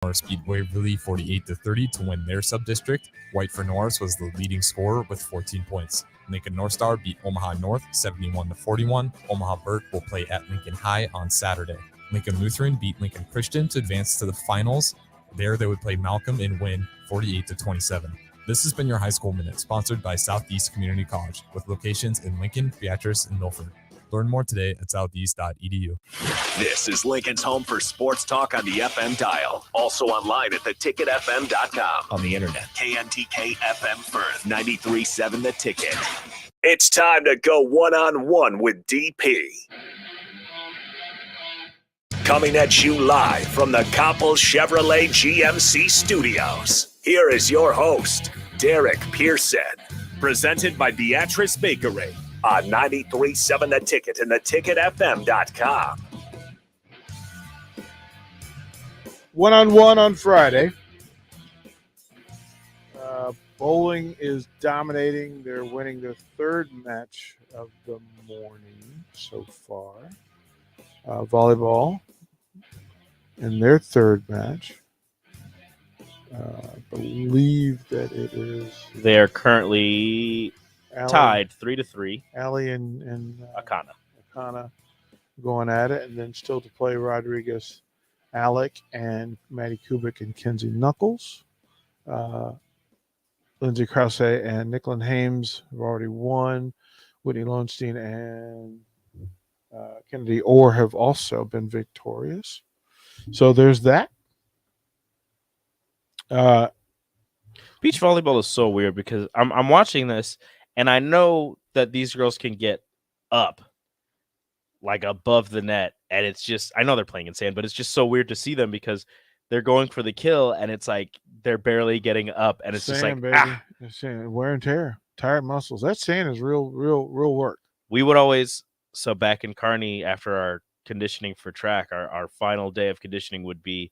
Norris beat Waverly 48-30 to win their sub-district. White for Norris was the leading scorer with 14 points. Lincoln North Star beat Omaha North 71-41. Omaha Burke will play at Lincoln High on Saturday. Lincoln Lutheran beat Lincoln Christian to advance to the finals. There they would play Malcolm and win 48-27. This has been your High School Minute, sponsored by Southeast Community College, with locations in Lincoln, Beatrice, and Milford. Learn more today at southeast.edu. This is Lincoln's home for sports talk on the FM dial. Also online at theticketfm.com. On the internet. KNTK FM Firth, 93.7 The Ticket. It's time to go one-on-one with DP. Coming at you live from the Coppel Chevrolet GMC studios. Here is your host, Derek Pearson. Presented by Beatrice Bakery on 93.7 The Ticket and theticketfm.com. One-on-one on Friday. Bowling is dominating. They're winning their third match of the morning so far. Volleyball in their third match. I believe that it is. They are currently tied 3-3. Allie and Akana going at it, and then still to play Rodriguez, Alec, and Maddie Kubik and Kenzie Knuckles. Lindsay Krause and Nicklin Hames have already won. Whitney Lowenstein and Kennedy Orr have also been victorious. So there's that. Beach volleyball is so weird because I'm watching this and I know that these girls can get up like above the net, and it's just, I know they're playing in sand, but it's just so weird to see them because they're going for the kill and it's like they're barely getting up, and it's sand, just like baby. Sand, wear and tear, tired muscles. That sand is real work. We would always, so back in Kearney after our conditioning for track, our final day of conditioning would be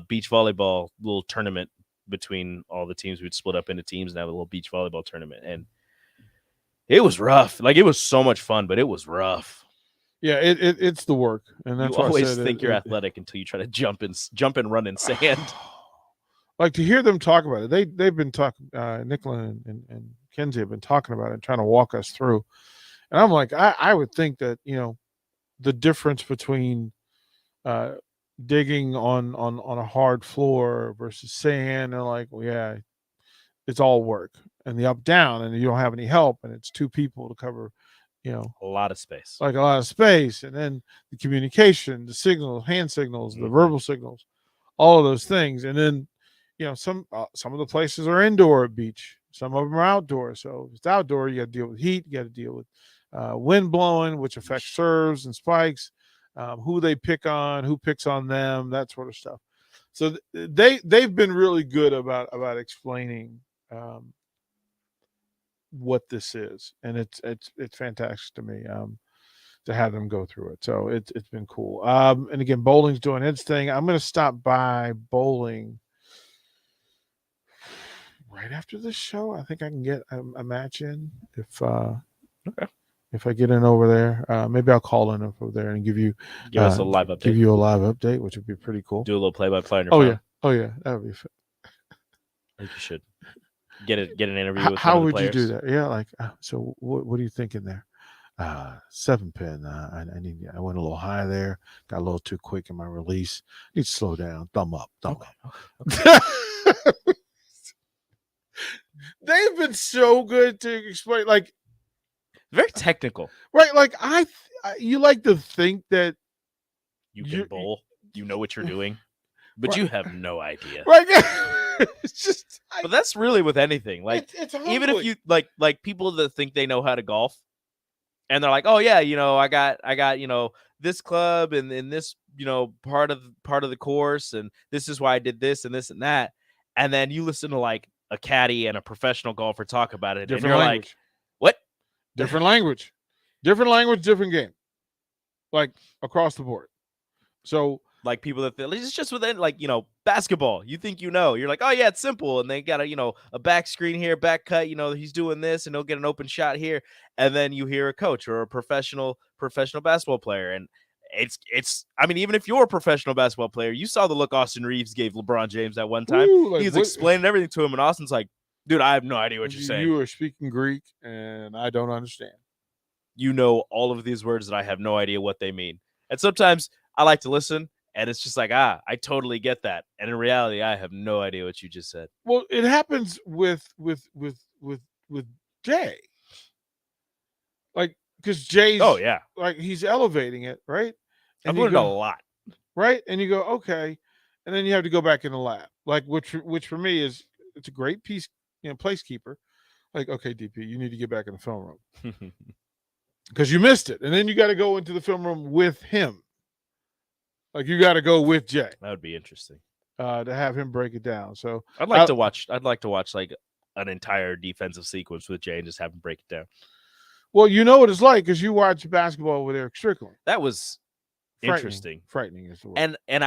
beach volleyball little tournament between all the teams. We'd split up into teams and have a little beach volleyball tournament, and it was rough. Like, it was so much fun, but it was rough. Yeah, it's the work, and that's you why always I said think you're athletic until you try to jump and run in sand. Like, to hear them talk about it, they've been talking. Nicklin and Kenzie have been talking about it, and trying to walk us through. And I'm like, I would think that, the difference between digging on a hard floor versus sand, and like, well, yeah, it's all work, and the up down, and you don't have any help, and it's two people to cover, a lot of space, and then the communication, the signals, hand signals, the verbal signals, all of those things, and then some of the places are indoor at beach, some of them are outdoor. So if it's outdoor, you got to deal with heat, you got to deal with wind blowing, which affects serves and spikes, who they pick on, who picks on them, that sort of stuff. So they've been really good about explaining what this is, and it's fantastic to me to have them go through it. So it's been cool. And again, bowling's doing its thing. I'm going to stop by bowling right after this show. I think I can get a match in if I get in over there. Maybe I'll call in over there and give us a live update. Give you a live update, which would be pretty cool. Do a little play-by-play on your phone. Oh yeah, that would be fun. I think you should get an interview with how one of the would players. You do that? Yeah, like, so what are you thinking there? 7-pin. I went a little high there. Got a little too quick in my release. Need to slow down. Thumb up. Okay. They've been so good to explain, like, very technical, right? Like, you like to think that you can bowl, you know what you're doing, but right. You have no idea, right? It's just, but that's really with anything. Like, it's even if you like people that think they know how to golf, and they're like, oh yeah, I got this club and this part of the course, and this is why I did this and this and that, and then you listen to like a caddy and a professional golfer talk about it, different and you're language. Like, what? Different language, different game, like across the board. So, like, people that it's just within, like, basketball, you think you're like, oh yeah, it's simple, and they got a back screen here, back cut, he's doing this, and he'll get an open shot here, and then you hear a coach or a professional basketball player, and it's. I mean, even if you're a professional basketball player, you saw the look Austin Reeves gave LeBron James that one time. Ooh, like, He's explaining everything to him, and Austin's like, "Dude, I have no idea what you're saying. You are speaking Greek, and I don't understand. You know all of these words that I have no idea what they mean." And sometimes I like to listen, and it's just like, I totally get that. And in reality, I have no idea what you just said. Well, it happens with Jay. Like, because Jay's like he's elevating it, right? And I've learned a lot. Right? And you go, okay. And then you have to go back in the lab. Like, which for me is it's a great piece, placekeeper. Like, okay, DP, you need to get back in the film room. Because you missed it. And then you got to go into the film room with him. Like, you got to go with Jay. That would be interesting. To have him break it down. So I'd like to watch like an entire defensive sequence with Jay and just have him break it down. Well, you know what it's like because you watch basketball with Eric Strickland. That was interesting. Frightening is the word. And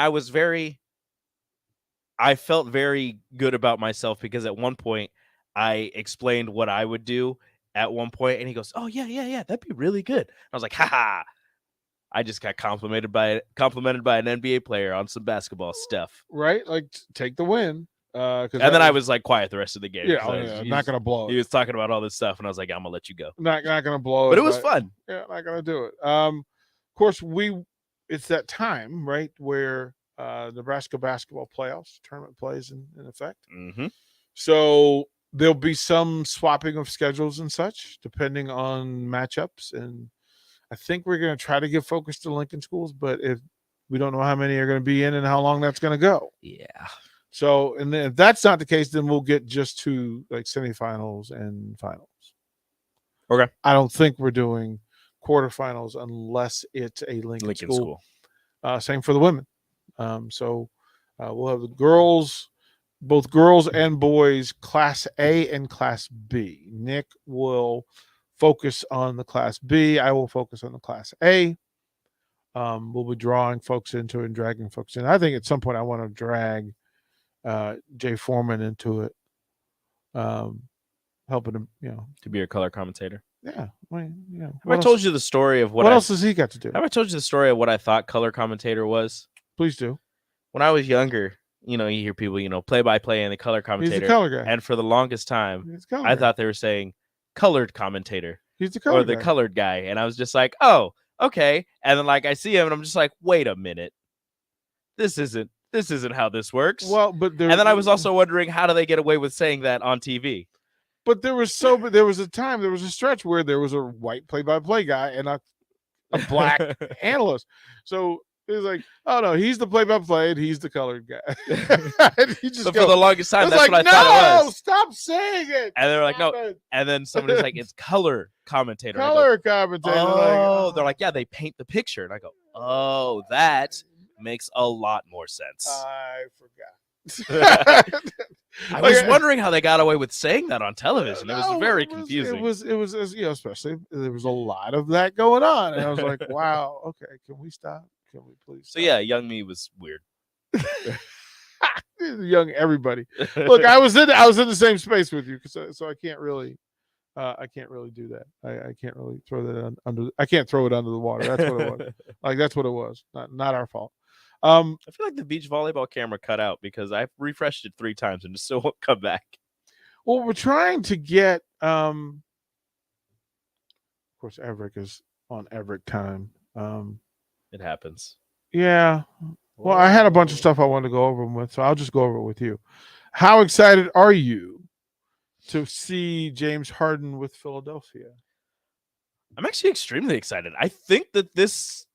I felt very good about myself because at one point I explained what I would do at one point, and he goes, "Oh yeah, that'd be really good." I was like, "Ha!" I just got complimented by an NBA player on some basketball stuff, right? Like, take the win. And then I was like quiet the rest of the game. Yeah, not gonna blow it. He was talking about all this stuff, and I was like, "I'm gonna let you go." Not gonna blow it, but it was fun. Yeah, not gonna do it. Of course, it's that time, right, where Nebraska basketball playoffs tournament plays in effect. Mm-hmm. So there'll be some swapping of schedules and such, depending on matchups. And I think we're going to try to give focus to Lincoln schools, but if we don't know how many are going to be in and how long that's going to go. Yeah. So, and then if that's not the case, then we'll get just to like semifinals and finals. Okay. I don't think we're doing quarterfinals unless it's a Lincoln school. Same for the women. So we'll have the girls, both girls and boys, Class A and Class B. Nick will focus on the Class B. I will focus on the Class A. We'll be drawing folks into it and dragging folks in. I think at some point I want to drag Jay Foreman into it, helping him, to be your color commentator. Yeah. Have I told you the story of what else has he got to do? Have I told you the story of what I thought color commentator was? Please do. When I was younger, you hear people, play-by-play and the color commentator. He's the color guy. And for the longest time, I thought they were saying colored commentator. He's the color or the guy. Colored guy. And I was just like, oh, okay. And then I see him and I'm just like, wait a minute. This isn't how this works. Well, but and then I was also wondering, how do they get away with saying that on TV? But there was a stretch where there was a white play-by-play guy and a black analyst. So it was like, oh no, he's the play-by-play and he's the colored guy. For the longest time, that's what I thought it was. Stop saying it. And they were like, no. And then somebody's like, it's color commentator. Color commentator. Oh, they're like, yeah, they paint the picture. And I go, oh, that makes a lot more sense. I forgot. I was wondering how they got away with saying that on television. It was very confusing. It was especially there was a lot of that going on, and I was like, "Wow, okay, can we stop? Can we please?" Stop? So yeah, young me was weird. Young everybody. Look, I was in the same space with you, so I can't really do that. I can't really throw that under. I can't throw it under the water. That's what it was. That's what it was. Not our fault. I feel like the beach volleyball camera cut out because I've refreshed it 3 times and it still won't come back. Well, we're trying to get, of course, Everett is on Everett time. It happens. Yeah. Well, I had a bunch of stuff I wanted to go over with, so I'll just go over it with you. How excited are you to see James Harden with Philadelphia? I'm actually extremely excited. I think that this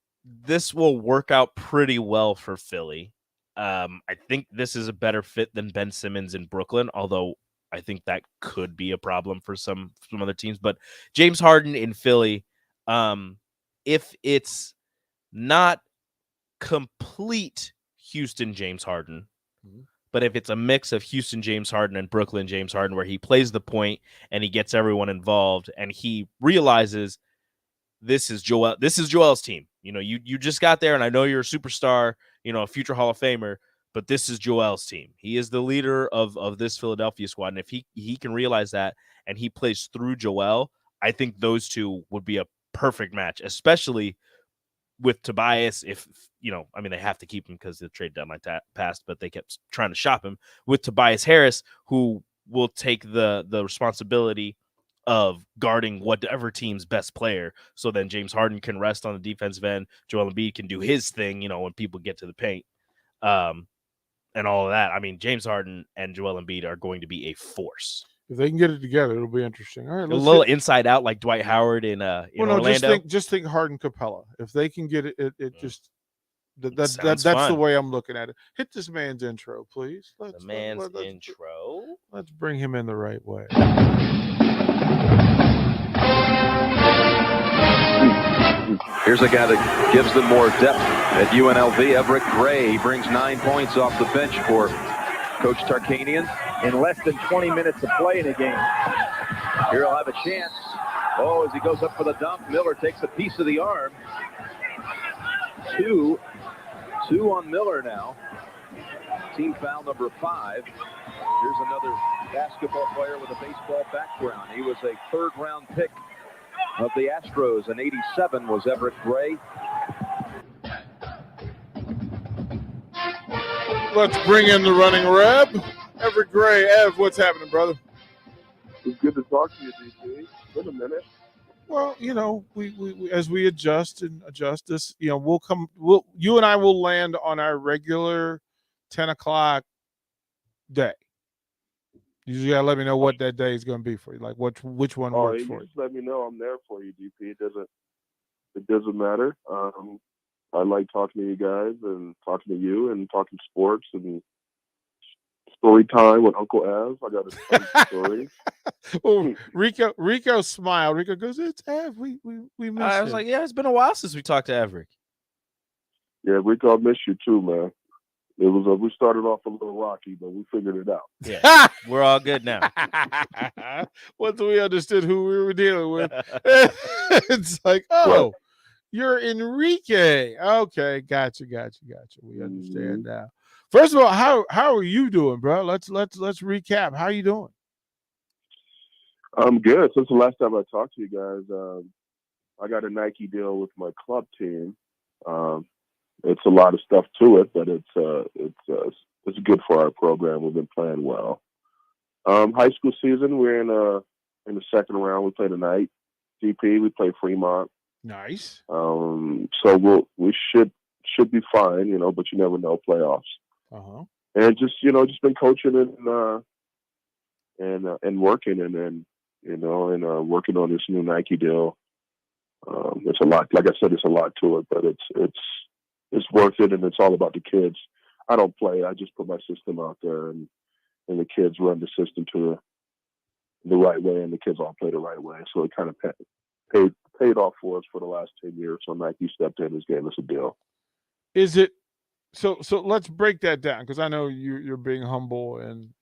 will work out pretty well for Philly. I think this is a better fit than Ben Simmons in Brooklyn, although I think that could be a problem for some other teams. But James Harden in Philly, if it's not complete Houston James Harden, but if it's a mix of Houston James Harden and Brooklyn James Harden, where he plays the point and he gets everyone involved and he realizes this is Joel's team. You just got there, and I know you're a superstar, a future Hall of Famer, but this is Joel's team. He is the leader of this Philadelphia squad, and if he can realize that and he plays through Joel, I think those two would be a perfect match, especially with Tobias, if I mean, they have to keep him because the trade deadline passed, but they kept trying to shop him with Tobias Harris, who will take the responsibility of guarding whatever team's best player. So then James Harden can rest on the defensive end. Joel Embiid can do his thing, when people get to the paint, and all of that. I mean, James Harden and Joel Embiid are going to be a force. If they can get it together, it'll be interesting. All right, a little inside out like Dwight Howard in Orlando. Just think Harden Capella. If they can get it just that's fun. The way I'm looking at it. Hit this man's intro, please. Let's intro. Let's bring him in the right way. Here's a guy that gives them more depth at UNLV. Everett Gray brings 9 points off the bench for Coach Tarkanian. In less than 20 minutes of play in a game. Here he'll have a chance. Oh, as he goes up for the dunk, Miller takes a piece of the arm. Two on Miller now. Team foul number 5. Here's another basketball player with a baseball background. He was a third-round pick of the Astros in '87 was Everett Gray. Let's bring in the running reb. Everett Gray. Ev, what's happening, brother? It's good to talk to you, DC. It's been a minute. Well, we as we adjust this, you and I will land on our regular 10 o'clock day. You just gotta let me know what that day is going to be for you. Like which one works for you. Just let me know. I'm there for you, DP. It doesn't matter. I like talking to you guys and talking to you and talking sports and story time with Uncle Ev. I got a ton of stories. Oh, Rico smiled. Rico goes, "It's Ev. We miss I was him." like, yeah, it's been a while since we talked to Everett. Yeah, Rico, I miss you too, man. It was we started off a little rocky, but we figured it out. Yeah, we're all good now. Once we understood who we were dealing with, it's like, oh, you're Enrique. Okay, gotcha. We understand now. First of all, how are you doing, bro? Let's recap. How are you doing? I'm good. Since the last time I talked to you guys, I got a Nike deal with my club team. It's a lot of stuff to it, but it's good for our program. We've been playing well. High school season, we're in the second round. We play tonight. DP, we play Fremont. Nice. So we should be fine, but you never know, playoffs. Uh-huh. And just been coaching and working and working on this new Nike deal. It's a lot. Like I said, it's a lot to it, but it's worth it, and it's all about the kids. I don't play. I just put my system out there, and the kids run the system to the right way, and the kids all play the right way. So it kind of paid off for us for the last 10 years. So Nike stepped in and gave us a deal. Is it so? Let's break that down, because I know you're being humble and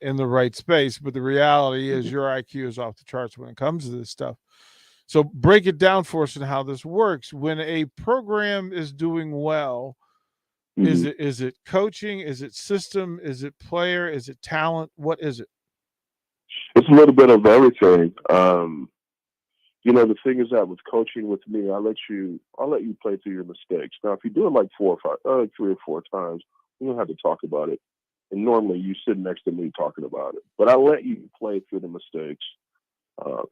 in the right space, but the reality is your IQ is off the charts when it comes to this stuff. So break it down for us and how this works. When a program is doing well, is it coaching? Is it system? Is it player? Is it talent? What is it? It's a little bit of everything. The thing is that with coaching with me, I'll let you play through your mistakes. Now, if you do it like 3 or 4 times, we don't have to talk about it. And normally you sit next to me talking about it, but I let you play through the mistakes.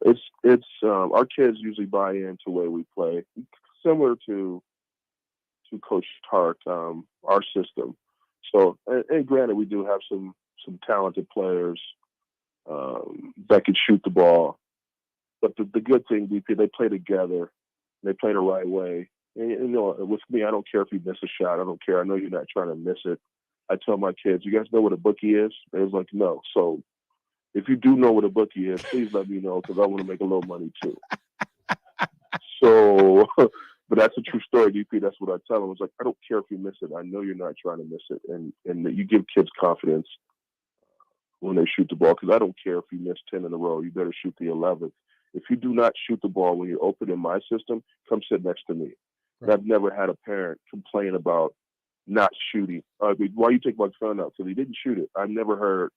It's our kids usually buy into the way we play, similar to Coach Tark, our system. So, and granted, we do have some talented players that can shoot the ball, but the good thing, BP, they play together, they play the right way. And, with me, I don't care if you miss a shot. I don't care. I know you're not trying to miss it. I tell my kids, you guys know what a bookie is? They was like, no. So if you do know what a bookie is, please let me know, because I want to make a little money too. So, but that's a true story, DP. That's what I tell them. It's like, I don't care if you miss it. I know you're not trying to miss it. And you give kids confidence when they shoot the ball, because I don't care if you miss 10 in a row. You better shoot the 11th. If you do not shoot the ball when you're open in my system, come sit next to me. Right. I've never had a parent complain about not shooting. Why you take my son out? Because he didn't shoot it. I've never heard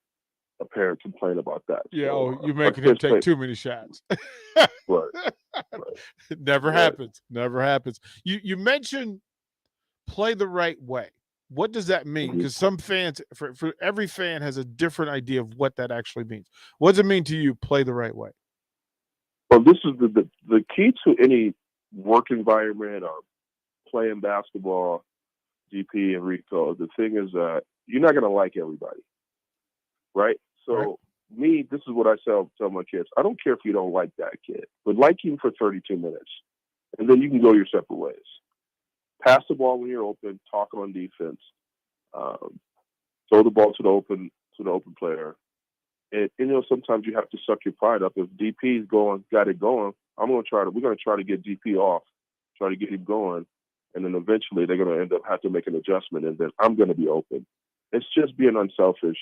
a parent complain about that. Yeah, So, you're making him take too many shots. Right. It never happens. Never happens. You mentioned play the right way. What does that mean? Because some fans, for every fan, has a different idea of what that actually means. What does it mean to you? Play the right way. Well, this is the key to any work environment or playing basketball, DP and Rico. The thing is that you're not going to like everybody, right? So me, this is what I tell my kids. I don't care if you don't like that kid, but like him for 32 minutes, and then you can go your separate ways. Pass the ball when you're open. Talk on defense. Throw the ball to the open player. And sometimes you have to suck your pride up. If DP's got it going, we're going to try to get DP off, try to get him going, and then eventually they're going to end up have to make an adjustment, and then I'm going to be open. It's just being unselfish.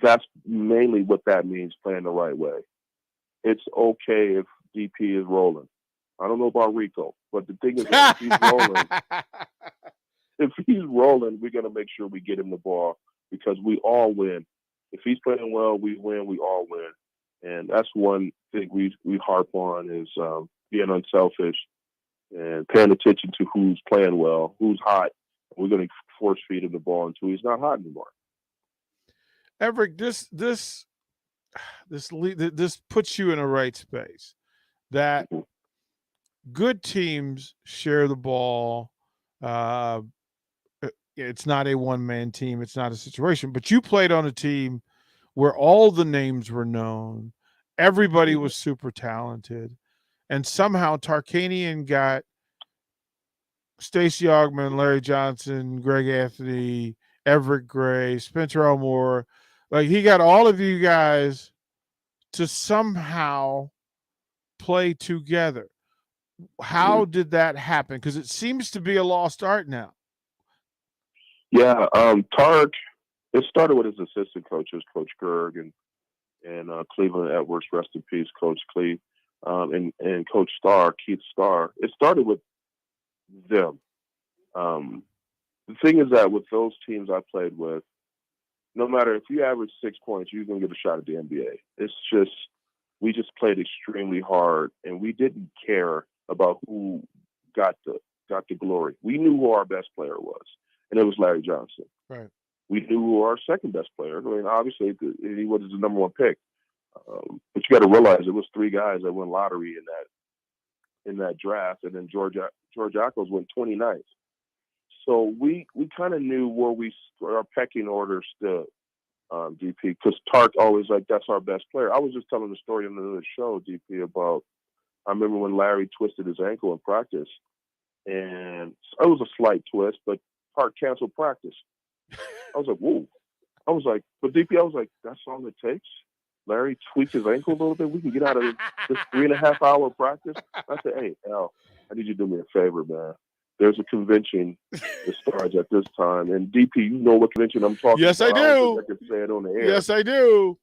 That's mainly what that means, playing the right way. It's okay if DP is rolling. I don't know about Rico, but the thing is, if he's rolling, we're going to make sure we get him the ball because we all win. If he's playing well, we win. We all win, and that's one thing we harp on is being unselfish and paying attention to who's playing well, who's hot. We're going to force feed him the ball until he's not hot anymore. Everett, this puts you in a right space. That good teams share the ball. It's not a one-man team. It's not a situation. But you played on a team where all the names were known. Everybody was super talented. And somehow Tarkanian got Stacey Augmon, Larry Johnson, Greg Anthony, Everett Gray, Spencer Elmore. Like, he got all of you guys to somehow play together. How did that happen? Because it seems to be a lost art now. Yeah, Tark, it started with his assistant coaches, Coach Gerg and Cleveland Edwards, rest in peace, Coach Cleve, and Coach Starr, Keith Starr. It started with them. The thing is that with those teams I played with, no matter if you average 6 points, you're going to get a shot at the NBA. It's just, we just played extremely hard, and we didn't care about who got the glory. We knew who our best player was, and it was Larry Johnson. Right. We knew who our second best player. I mean, obviously, he was the number one pick. But you got to realize it was 3 guys that won lottery in that draft, and then George Ackles went 29th. So we kind of knew where our pecking order stood, DP, because Tark always that's our best player. I was just telling the story on another show, DP, about I remember when Larry twisted his ankle in practice, and it was a slight twist, but Tark canceled practice. I was like, whoa. I was like, but DP, I was like, that's all it takes? Larry tweaked his ankle a little bit. We can get out of this 3.5 hour practice. I said, hey, Al, I need you to do me a favor, man. There's a convention that starts at this time. And DP, you know what convention I'm talking yes, about. I do. I can say it on the air. Yes, I do.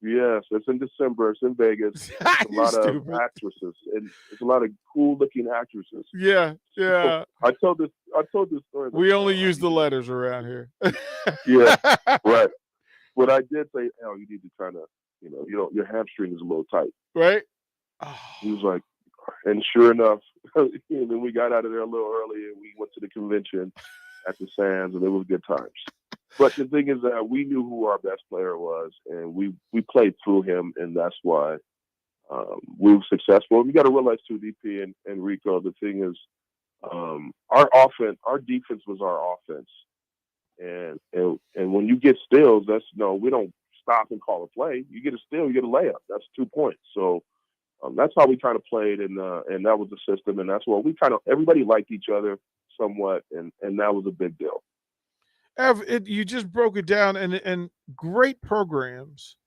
Yes, it's in December. It's in Vegas. It's a lot of actresses, and it's a lot of cool-looking actresses. Yeah. So I told this story. We only use the letters around here. Yeah, right. But I did say, Al, you need to kind of, your hamstring is a little tight. Right. He was like, and sure enough, and then we got out of there a little early, and we went to the convention at the Sands, and it was good times. But the thing is that we knew who our best player was, and we played through him, and that's why we were successful. And we got to realize too, DP and Rico, the thing is, our defense was our offense, and when you get steals, we don't stop and call a play. You get a steal, you get a layup. That's 2 points. So that's how we kind of played, and that was the system, and that's what everybody liked each other somewhat, and that was a big deal. You just broke it down, and great programs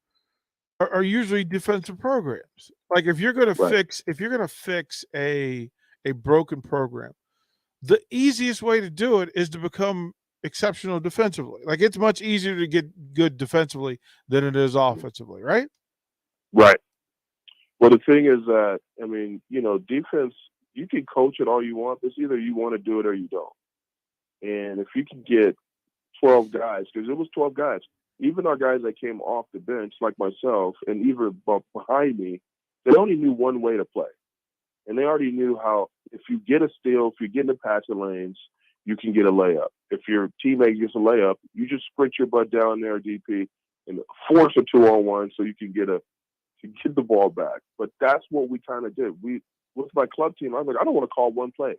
are usually defensive programs. Like if you're going to fix a broken program, the easiest way to do it is to become exceptional defensively. Like it's much easier to get good defensively than it is offensively, right? Right. Well, the thing is that, defense, you can coach it all you want. It's either you want to do it or you don't. And if you can get 12 guys, because it was 12 guys. even our guys that came off the bench, like myself, and even behind me, they only knew one way to play. And they already knew how, if you get a steal, if you get in the passing lanes, you can get a layup. If your teammate gets a layup, you just sprint your butt down there, DP, and force a 2-on-1 so you can get the ball back. But that's what we kind of did. With my club team, I was like, I don't want to call one play,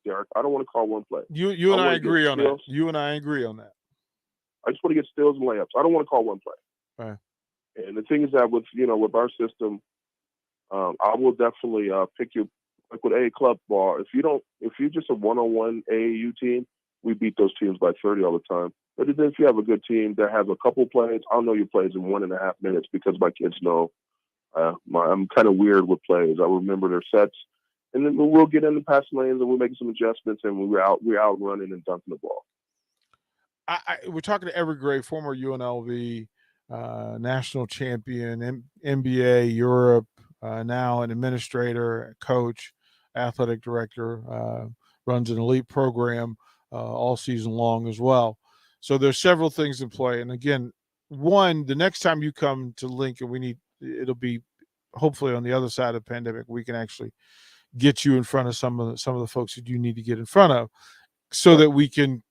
Derek. I don't want to call one play. You and I agree on that. You and I agree on that. I just want to get steals and layups. I don't want to call one play. Right. And the thing is that with our system, I will definitely pick you like with A club ball. If you're just a 1-on-1 AAU team, we beat those teams by 30 all the time. But then if you have a good team that has a couple plays, I'll know your plays in 1.5 minutes because my kids know. I'm kind of weird with plays. I remember their sets, and then we'll get in the passing lanes and we'll make some adjustments, and we're out running and dunking the ball. We're talking to Everett Gray, former UNLV national champion, NBA, Europe, now an administrator, coach, athletic director, runs an elite program all season long as well. So there's several things in play. And again, one, the next time you come to Lincoln, it'll be hopefully on the other side of the pandemic, we can actually get you in front of some of the folks that you need to get in front of so that we can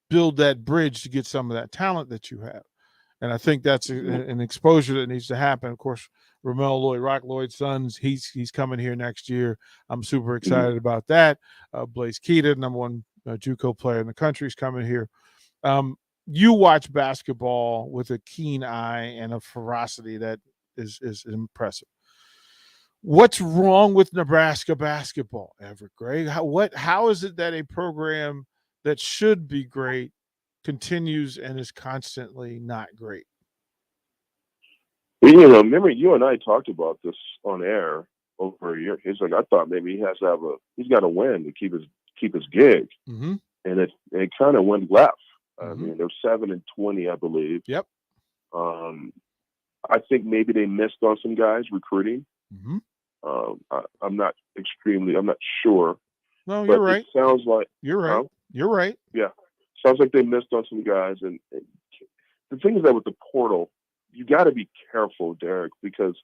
build that bridge to get some of that talent that you have. And I think that's an exposure that needs to happen. Of course, Ramel Lloyd, Rock Lloyd's sons, he's coming here next year. I'm super excited about that. Blaze Keita, number one JUCO player in the country, is coming here. You watch basketball with a keen eye and a ferocity that is impressive. What's wrong with Nebraska basketball, Everett Gray? How is it that a program that should be great continues and is constantly not great? Remember you and I talked about this on air over a year. He's like, I thought maybe he's got to win to keep his gig, and it kind of went left. I mean, they're 7-20, I believe. Yep. I think maybe they missed on some guys recruiting. I'm not sure. No, you're right. It sounds like you're right. You're right. Yeah, sounds like they missed on some guys. And the thing is that with the portal, you got to be careful, Derek, because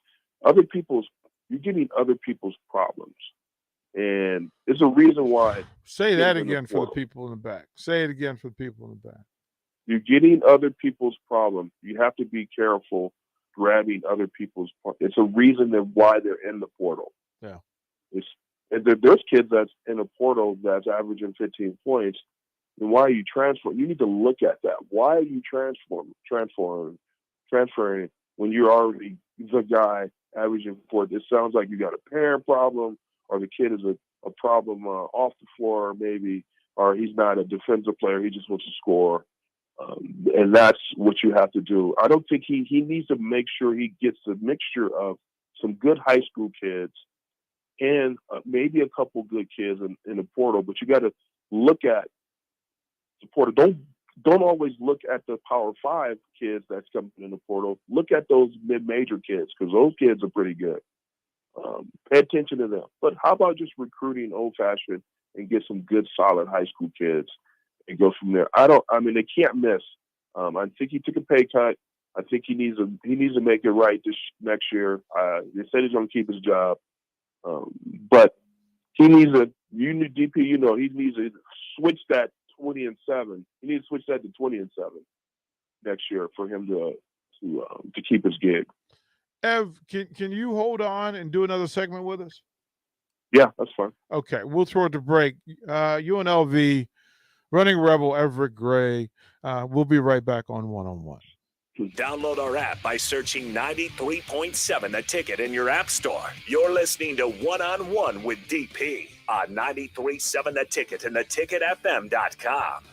you're getting other people's problems, and it's a reason why. Say that again for the people in the back. Say it again for the people in the back. You're getting other people's problems. You have to be careful grabbing other people's. It's a reason why they're in the portal. Yeah. There's kids that's in a portal that's averaging 15 points. And why are you transferring? You need to look at that. Why are you transferring when you're already the guy averaging 4? It sounds like you got a parent problem, or the kid is a problem off the floor, maybe, or he's not a defensive player. He just wants to score. And that's what you have to do. I don't think he needs to make sure he gets a mixture of some good high school kids and maybe a couple good kids in the portal. But you got to look at the portal. Don't always look at the Power 5 kids that's coming in the portal. Look at those mid-major kids, because those kids are pretty good. Pay attention to them. But how about just recruiting old-fashioned and get some good, solid high school kids and go from there? They can't miss. I think he took a pay cut. I think he needs to make it right this next year. They said he's going to keep his job, but he needs he needs to switch that 20-7. He needs to switch that to 20-7 next year for him to keep his gig. Ev, can you hold on and do another segment with us? Yeah, that's fine. Okay, we'll throw it to break. UNLV running rebel Everett Gray. We'll be right back on One-on-One. Download our app by searching 93.7 The Ticket in your app store. You're listening to One-on-One with DP on 93.7 The Ticket and theticketfm.com.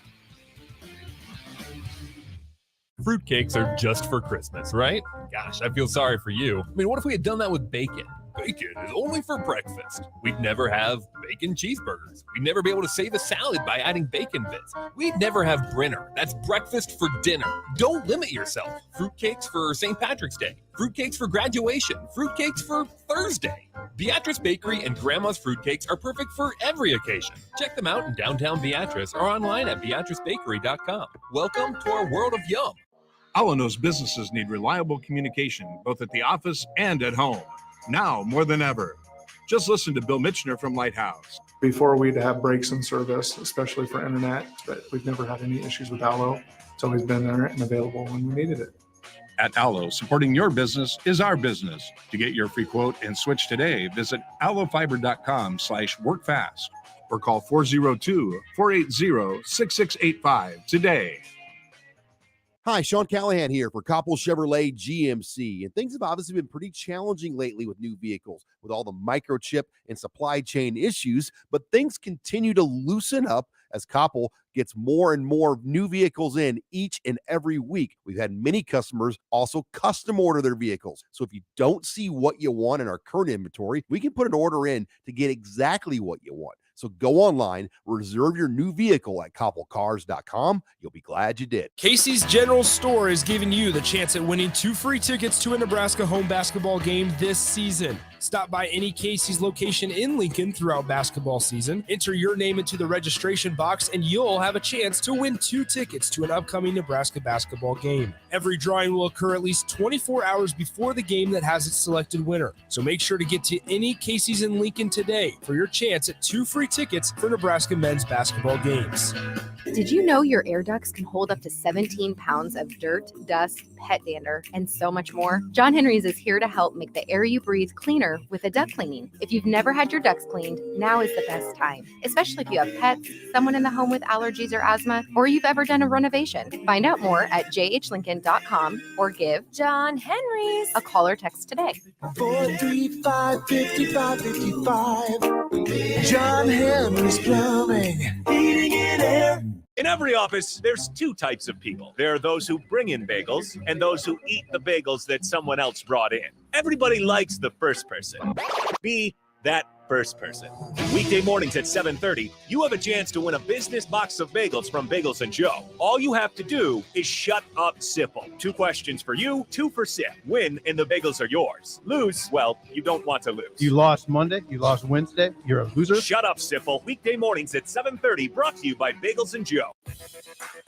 Fruitcakes are just for Christmas, right? Gosh, I feel sorry for you. I mean, what if we had done that with bacon? Bacon is only for breakfast. We'd never have bacon cheeseburgers. We'd never be able to save a salad by adding bacon bits. We'd never have Brinner. That's breakfast for dinner. Don't limit yourself. Fruitcakes for St. Patrick's Day. Fruitcakes for graduation. Fruitcakes for Thursday. Beatrice Bakery and Grandma's Fruitcakes are perfect for every occasion. Check them out in downtown Beatrice or online at beatricebakery.com. Welcome to our world of yum. Allo knows businesses need reliable communication, both at the office and at home. Now more than ever. Just listen to Bill Mitchner from Lighthouse. Before we'd have breaks in service, especially for internet, but we've never had any issues with Allo. It's always been there and available when we needed it. At Allo, supporting your business is our business. To get your free quote and switch today, visit allofiber.com/workfast or call 402-480-6685 today. Hi, Sean Callahan here for Coppell Chevrolet GMC. And things have obviously been pretty challenging lately with new vehicles, with all the microchip and supply chain issues, but things continue to loosen up as Coppell gets more and more new vehicles in each and every week. We've had many customers also custom order their vehicles. So if you don't see what you want in our current inventory, we can put an order in to get exactly what you want. So go online, reserve your new vehicle at CoppellCars.com. You'll be glad you did. Casey's General Store is giving you the chance at winning 2 free tickets to a Nebraska home basketball game this season. Stop by any Casey's location in Lincoln throughout basketball season, enter your name into the registration box, and you'll have a chance to win 2 tickets to an upcoming Nebraska basketball game. Every drawing will occur at least 24 hours before the game that has its selected winner. So make sure to get to any Casey's in Lincoln today for your chance at 2 free tickets for Nebraska men's basketball games. Did you know your air ducts can hold up to 17 pounds of dirt, dust, pet dander, and so much more? John Henry's is here to help make the air you breathe cleaner with a duct cleaning. If you've never had your ducts cleaned, now is the best time, especially if you have pets, someone in the home with allergies or asthma, or you've ever done a renovation. Find out more at jhlincoln.com or give John Henry's a call or text today. 435-5555. John Henry's Plumbing, Heating and Air. In every office, there's 2 types of people. There are those who bring in bagels and those who eat the bagels that someone else brought in. Everybody likes the first person. Be that first person. Weekday mornings at 7:30, you have a chance to win a business box of bagels from Bagels & Joe. All you have to do is shut up, Sipple. 2 questions for you, 2 for Sip. Win, and the bagels are yours. Lose, well, you don't want to lose. You lost Monday, you lost Wednesday, you're a loser. Shut up, Sipple. Weekday mornings at 7:30, brought to you by Bagels & Joe.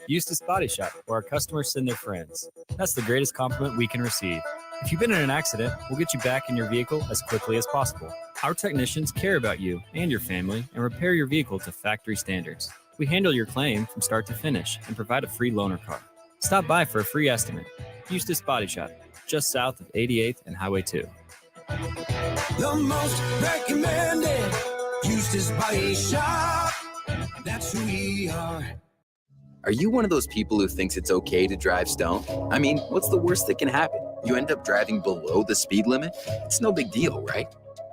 Eustace Body Shop, where our customers send their friends. That's the greatest compliment we can receive. If you've been in an accident, we'll get you back in your vehicle as quickly as possible. Our technicians care about you and your family and repair your vehicle to factory standards. We handle your claim from start to finish and provide a free loaner car. Stop by for a free estimate. Eustace Body Shop, just south of 88th and Highway 2. The most recommended Eustace Body Shop. That's who we are. Are you one of those people who thinks it's okay to drive stoned? I mean, what's the worst that can happen? You end up driving below the speed limit? It's no big deal, right?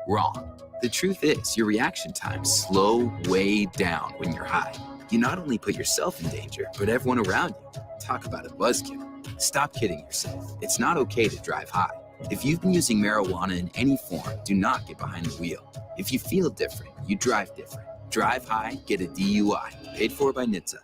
Wrong. The truth is, your reaction times slow way down when you're high. You not only put yourself in danger, but everyone around you. Talk about a buzzkill. Stop kidding yourself. It's not okay to drive high. If you've been using marijuana in any form, do not get behind the wheel. If you feel different, you drive different. Drive high, get a DUI. Paid for by NHTSA.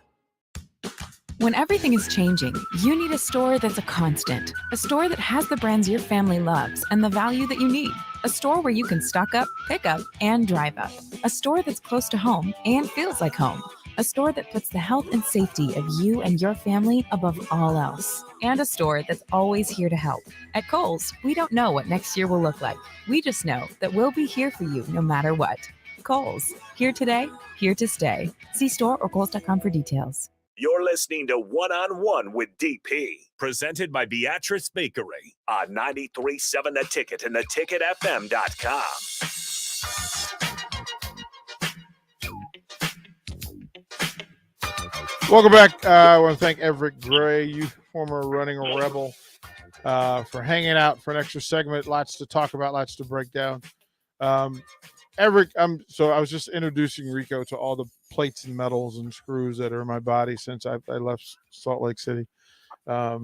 When everything is changing, you need a store that's a constant. A store that has the brands your family loves and the value that you need. A store where you can stock up, pick up, and drive up. A store that's close to home and feels like home. A store that puts the health and safety of you and your family above all else. And a store that's always here to help. At Kohl's, we don't know what next year will look like. We just know that we'll be here for you no matter what. Kohl's, here today, here to stay. See store or Kohls.com for details. You're listening to One-on-One with DP, presented by Beatrice Bakery on 93.7 The Ticket and theticketfm.com. Welcome back. I want to thank Everett Gray, you former running rebel, for hanging out for an extra segment. Lots to talk about, lots to break down. Everett, so I was just introducing Rico to all the plates and metals and screws that are in my body since I left Salt Lake City. I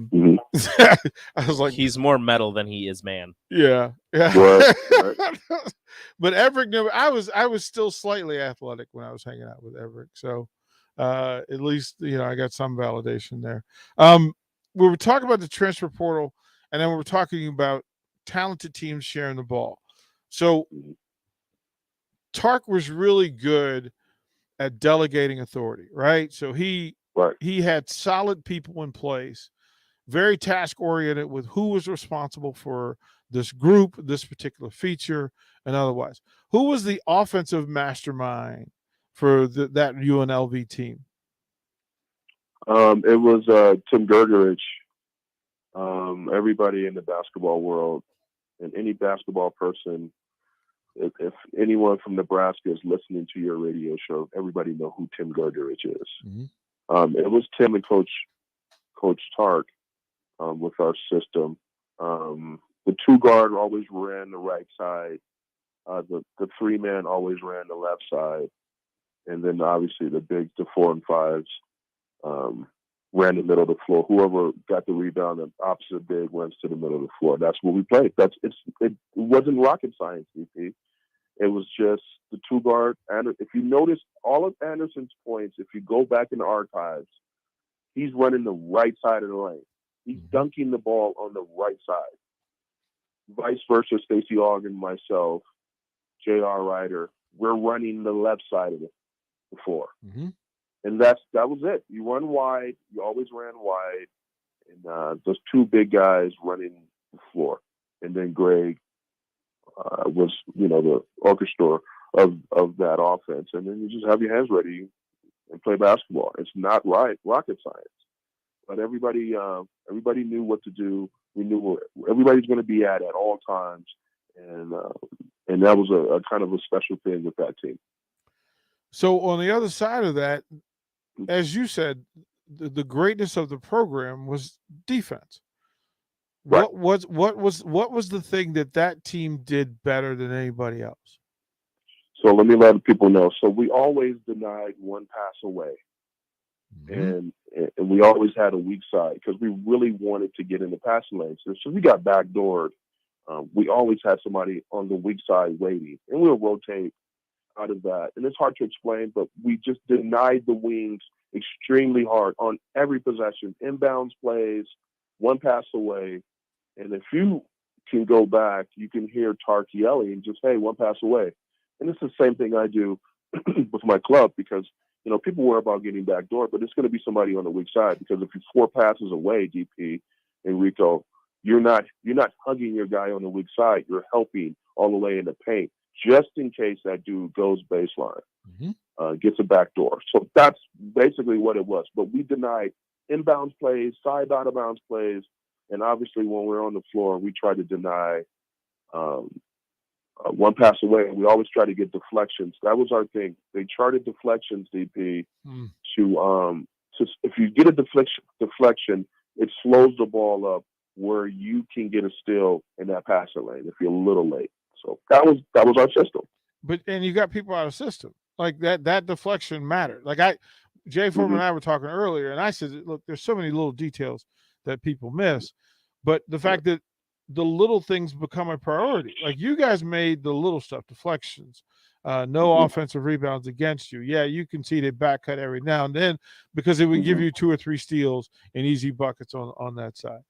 was like, he's more metal than he is man. Yeah. Right. But Everett, I was still slightly athletic when I was hanging out with Everett. So at least, I got some validation there. We were talking about the transfer portal, and then we were talking about talented teams sharing the ball. So Tark was really good at delegating authority, right? So he had solid people in place very task oriented with who was responsible for this group, this particular feature, and otherwise. Who was the offensive mastermind for that UNLV team? It was Tim Gergerich. Everybody in the basketball world and any basketball person, if anyone from Nebraska is listening to your radio show, everybody know who Tim Gergerich is. Mm-hmm. It was Tim and Coach Tark with our system. The 2-guard always ran the right side. The 3-man always ran the left side. And then obviously the 4 and 5s ran the middle of the floor. Whoever got the rebound, the opposite big runs to the middle of the floor. That's what we played. It wasn't rocket science, DP. It was just the 2-guard. And if you notice all of Anderson's points, if you go back in the archives, he's running the right side of the lane. He's dunking the ball on the right side. Vice versa, Stacey Ogg and myself, J.R. Ryder, we're running the left side of the floor. Mm-hmm. And that was it. You run wide. You always ran wide. And those 2 big guys running the floor. And then Greg was, the orchestra of that offense. And then you just have your hands ready and play basketball. It's not rocket science. But everybody knew what to do. We knew where everybody's going to be at all times. And that was a kind of a special thing with that team. So on the other side of that, as you said, the greatness of the program was defense. Right. What was the thing that team did better than anybody else? So let me let people know. So we always denied one pass away, and we always had a weak side because we really wanted to get in the passing lane. So we got backdoored. We always had somebody on the weak side waiting, and we'll rotate out of that. And it's hard to explain, but we just denied the wings extremely hard on every possession, inbounds plays, one pass away. And if you can go back, you can hear Tark yelling, just, hey, one pass away. And it's the same thing I do with my club because, people worry about getting backdoor, but it's going to be somebody on the weak side because if you're 4 passes away, DP and Rico, you're not hugging your guy on the weak side. You're helping all the way in the paint just in case that dude goes baseline, gets a backdoor. So that's basically what it was. But we denied inbounds plays, side out of bounds plays, and obviously when we're on the floor, we try to deny one pass away. We always try to get deflections. That was our thing. They charted deflections, DP, to if you get a deflection, it slows the ball up where you can get a steal in that passing lane if you're a little late. So that was our system. And you got people out of system like that deflection mattered. Like Jay Foreman and I were talking earlier, and I said, look, there's so many little details that people miss, but the fact that the little things become a priority. Like you guys made the little stuff, deflections, no offensive rebounds against you. Yeah, you conceded back cut every now and then because it would give you 2 or 3 steals and easy buckets on that side.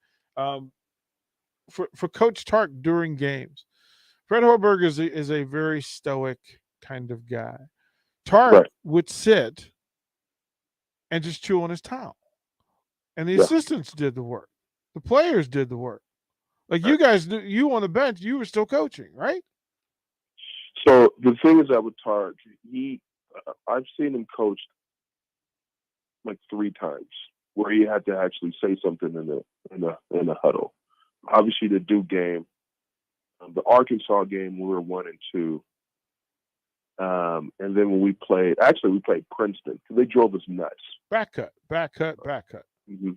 For Coach Tark during games, Fred Hoiberg is a very stoic kind of guy. Tark would sit and just chew on his towel. And the assistants did the work. The players did the work. Like you guys, you on the bench, you were still coaching, right? So the thing is that with Tark, I've seen him coach like 3 times where he had to actually say something in the huddle. Obviously, the Duke game, the Arkansas game, we were 1-2. And then when we played Princeton because they drove us nuts. Back cut. Mm-hmm.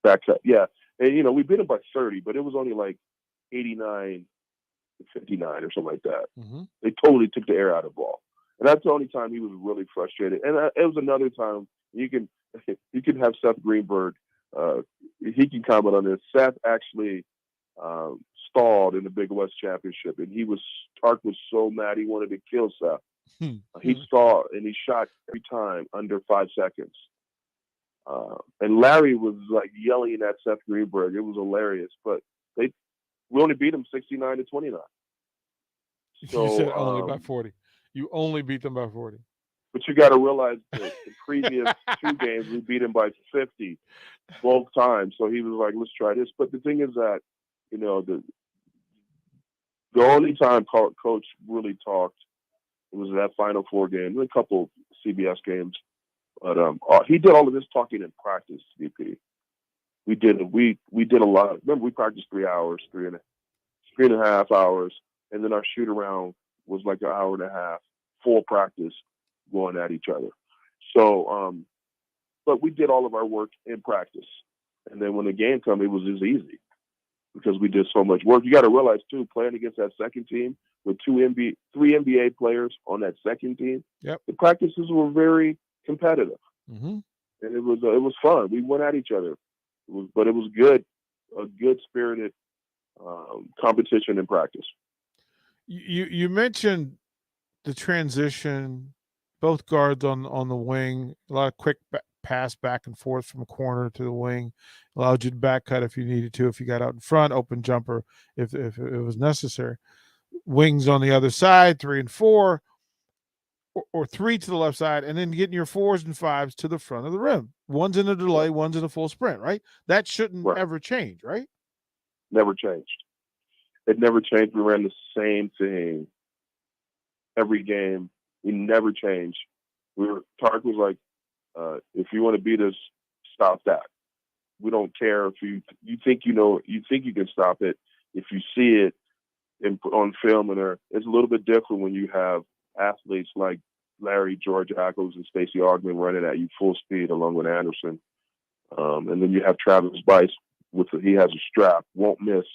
Back cut, yeah. And, we beat them by 30, but it was only like 89-59 or something like that. Mm-hmm. They totally took the air out of the ball. And that's the only time he was really frustrated. And it was another time you can have Seth Greenberg. He can comment on this. Seth actually stalled in the Big West Championship, and Tark was so mad he wanted to kill Seth. He stalled and he shot every time under 5 seconds. And Larry was like yelling at Seth Greenberg. It was hilarious, but we only beat him 69-29. So, you said only by 40. You only beat them by 40. But you got to realize that the previous 2 games, we beat him by 50 both times. So he was like, let's try this. But the thing is that, the only time Coach really talked, it was that Final Four game, a couple CBS games. But he did all of this talking in practice, DP. We did a lot. Remember, we practiced 3 hours, three and a half hours. And then our shoot around was like an hour and a half, full practice, going at each other. So, but we did all of our work in practice. And then when the game came, it was just easy because we did so much work. You got to realize too, playing against that second team with 3 NBA players on that second team, yep, the practices were very competitive. Mm-hmm. And it was fun. We went at each other. But it was good, a good spirited competition in practice. You mentioned the transition, both guards on the wing, a lot of quick pass back and forth from corner to the wing, allowed you to back cut if you needed to, if you got out in front, open jumper if it was necessary. Wings on the other side, 3 and 4, or 3 to the left side, and then getting your 4s and 5s to the front of the rim. One's in a delay, one's in a full sprint, right? That shouldn't ever change, right? Never changed. It never changed. We ran the same thing every game. We never changed. Tark was like, if you want to beat us, stop that. We don't care if you think you can stop it. If you see it on film, it's a little bit different when you have athletes like Larry, George Ackles, and Stacey Augmon running at you full speed along with Anderson. And then you have Travis Bice he has a strap, won't miss,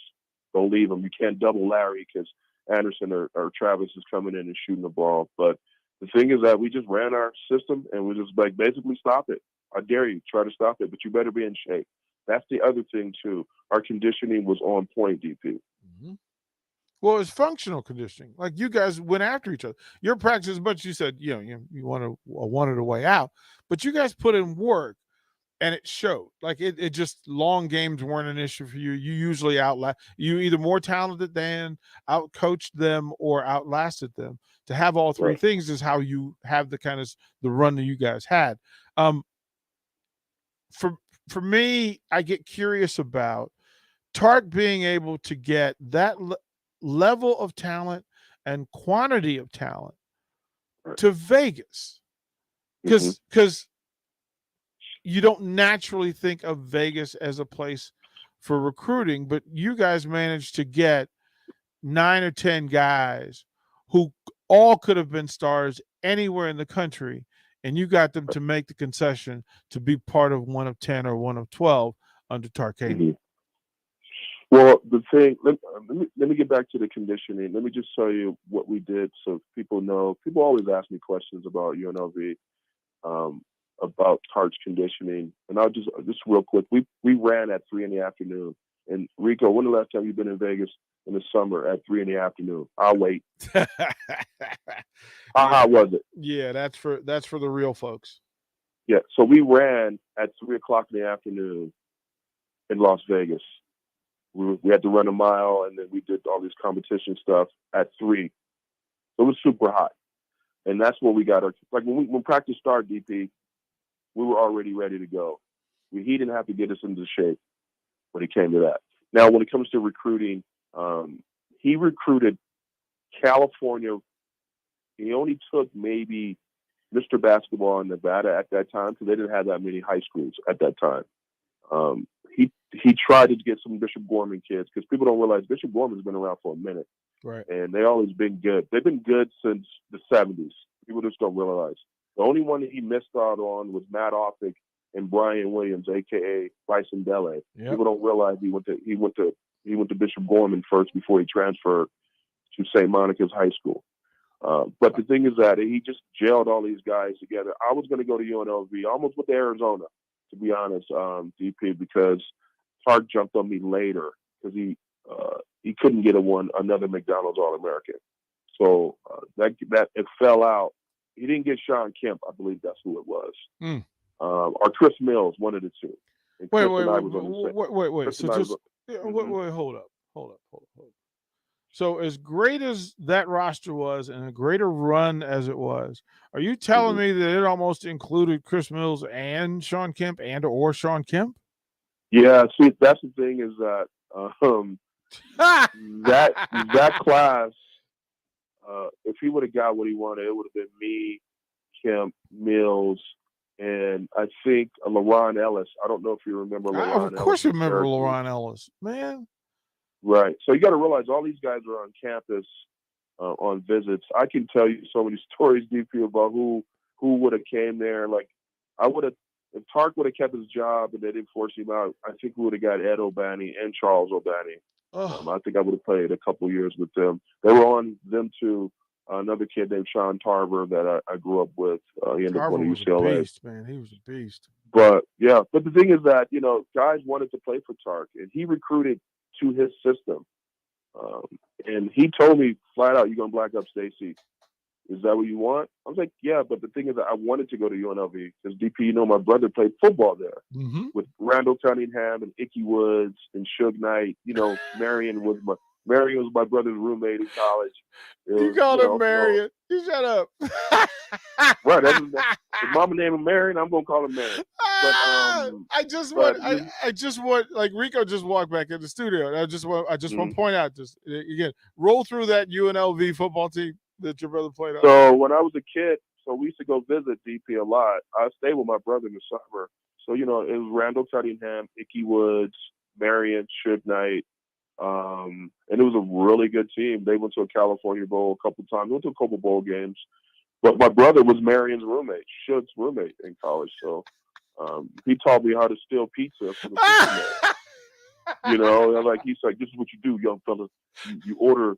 don't leave him. You can't double Larry because Anderson or Travis is coming in and shooting the ball. But the thing is that we just ran our system and we just like basically stop it. I dare you, try to stop it, but you better be in shape. That's the other thing too. Our conditioning was on point, DP. Mm-hmm. Well, it's functional conditioning. Like you guys went after each other. Your practice, as much as you said, you wanted a way out, but you guys put in work, and it showed. Like it just long games weren't an issue for you. You usually you either more talented than, outcoached them, or outlasted them. To have all three things is how you have the run that you guys had. For me, I get curious about Tark being able to get that level of talent and quantity of talent to Vegas, because you don't naturally think of Vegas as a place for recruiting, but you guys managed to get 9 or 10 guys who all could have been stars anywhere in the country, and you got them to make the concession to be part of one of 10 or one of 12 under Tarkanian. Mm-hmm. Well, the thing, let me get back to the conditioning. Let me just tell you what we did so people know. People always ask me questions about UNLV, about Tark's conditioning. And I'll just real quick, we ran at 3 p.m. And Rico, when the last time you've been in Vegas in the summer at 3 p.m? I'll wait. How was it? Yeah, that's for the real folks. Yeah, so we ran at 3 o'clock in the afternoon in Las Vegas. We had to run a mile, and then we did all this competition stuff at 3. So it was super hot. And that's where we got when practice started, DP, we were already ready to go. He didn't have to get us into shape when it came to that. Now, when it comes to recruiting, he recruited California. He only took maybe Mr. Basketball in Nevada at that time because they didn't have that many high schools at that time. He tried to get some Bishop Gorman kids because people don't realize Bishop Gorman's been around for a minute. Right. And they always been good. They've been good since the 70s. People just don't realize. The only one that he missed out on was Matt Offick and Brian Williams, aka Bryson Dele. Yep. People don't realize he went to Bishop Gorman first before he transferred to St. Monica's High School. But the thing is that he just gelled all these guys together. I was going to go to UNLV, almost with Arizona, to be honest, DP, because Tark jumped on me later because he couldn't get another McDonald's All-American. So that it fell out. He didn't get Sean Kemp. I believe that's who it was. Or Chris Mills, one of the two. And wait. Chris and I was on the same. Wait. Chris So and I just was- wait. Hold up. So as great as that roster was and a greater run as it was, are you telling me that it almost included Chris Mills and Sean Kemp or Sean Kemp? Yeah, see, that's the thing is that that class, if he would have got what he wanted, it would have been me, Kemp, Mills, and I think LaRon Ellis. I don't know if you remember LaRon Ellis. Of course, you remember LaRon Ellis, man. Right. So you got to realize all these guys are on campus on visits. I can tell you so many stories, DP, about who would have came there. Like, I would have, if Tark would have kept his job and they didn't force him out, I think we would have got Ed O'Bani and Charles O'Bani. I think I would have played a couple years with them. They were on them to another kid named Sean Tarver that I grew up with. He ended up going to UCLA. A beast, man. He was a beast. But the thing is that, guys wanted to play for Tark, and he recruited to his system. And he told me flat out, "You're going to black up Stacy. Is that what you want?" I was like, "Yeah," but the thing is that I wanted to go to UNLV because DP, my brother played football there with Randall Cunningham and Ickey Woods and Suge Knight. Marion was my brother's roommate in college. You called him Marion. You shut up. Right. His mama named him Marion. I'm gonna call him Marion. But, I just want like Rico just walked back in the studio. And I just want to point out this again. Roll through that UNLV football team that your brother played on. So when I was a kid, we used to go visit DP a lot. I stayed with my brother in the summer. So it was Randall Cunningham, Ickey Woods, Marion, Suge Knight. And it was a really good team. They went to a California Bowl a couple times. Went to a couple bowl games. But my brother was Marion's roommate, Suge's roommate in college. So he taught me how to steal pizza from the supermarket. He's like, "This is what you do, young fella. You order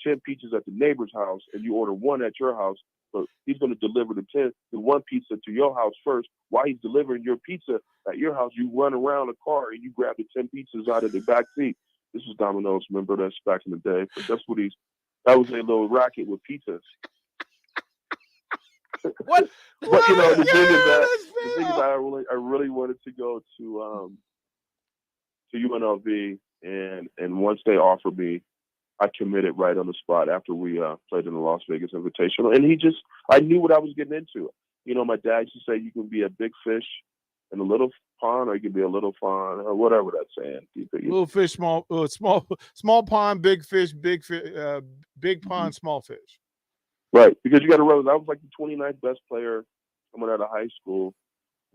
10 pizzas at the neighbor's house, and you order one at your house. But he's going to deliver the one pizza to your house first. While he's delivering your pizza at your house, you run around the car and you grab the 10 pizzas out of the back seat." This is Domino's. Remember, that's back in the day. But that was a little racket with pizzas. What? But the thing is that I really wanted to go to UNLV, and once they offered me, I committed right on the spot after we played in the Las Vegas Invitational. And I knew what I was getting into. My dad used to say you can be a big fish in a little pond, or you can be a little pond, or whatever that's saying. Little fish, small pond, big fish, big pond, small fish. Right, because you got to realize I was like the 29th best player coming out of high school